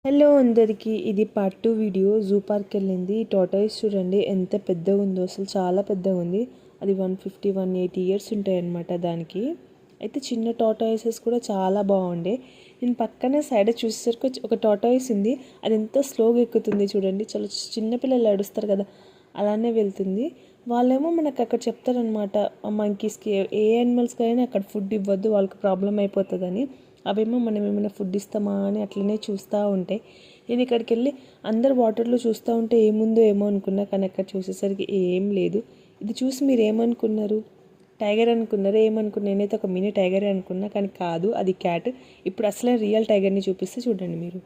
Hello అందరికీ, ఇది part 2 video. Zoo park వెళ్ళింది. టార్టాయిస్ చూడండి ఎంత పెద్దగా ఉందో, అసలు చాలా పెద్దగా ఉంది. అది 150-180 ఇయర్స్ ఉంటాయన్నమాట దానికి. అయితే చిన్న టార్టాయిసెస్ కూడా చాలా బాగుండే. నేను పక్కన సైడ్ చూసేసరికి ఒక టార్టాయిస్ ఉంది. అది ఎంత స్లోగా ఎక్కుతుంది చూడండి. చాలా చిన్నపిల్లలు నడుస్తారు కదా, అలానే వెళ్తుంది. వాళ్ళేమో మనకు అక్కడ చెప్తారనమాట, మంకీస్కి ఏ యానిమల్స్కి అయినా అక్కడ ఫుడ్ ఇవ్వద్దు, వాళ్ళకి ప్రాబ్లం అయిపోతుందని. అవేమో మనం ఏమైనా ఫుడ్ ఇస్తామా అని అట్లనే చూస్తూ ఉంటాయి. నేను ఇక్కడికి వెళ్ళి అందరు వాటర్లో చూస్తూ ఉంటే ఏముందో ఏమో అనుకున్నా, కానీ అక్కడ చూసేసరికి ఏం లేదు. ఇది చూసి మీరు ఏమనుకున్నారు? టైగర్ అనుకున్నారు? ఏమనుకున్నారు? నేనైతే ఒక మినీ టైగరే అనుకున్నా, కానీ కాదు, అది క్యాట్. ఇప్పుడు అసలే రియల్ టైగర్ని చూపిస్తే చూడండి మీరు.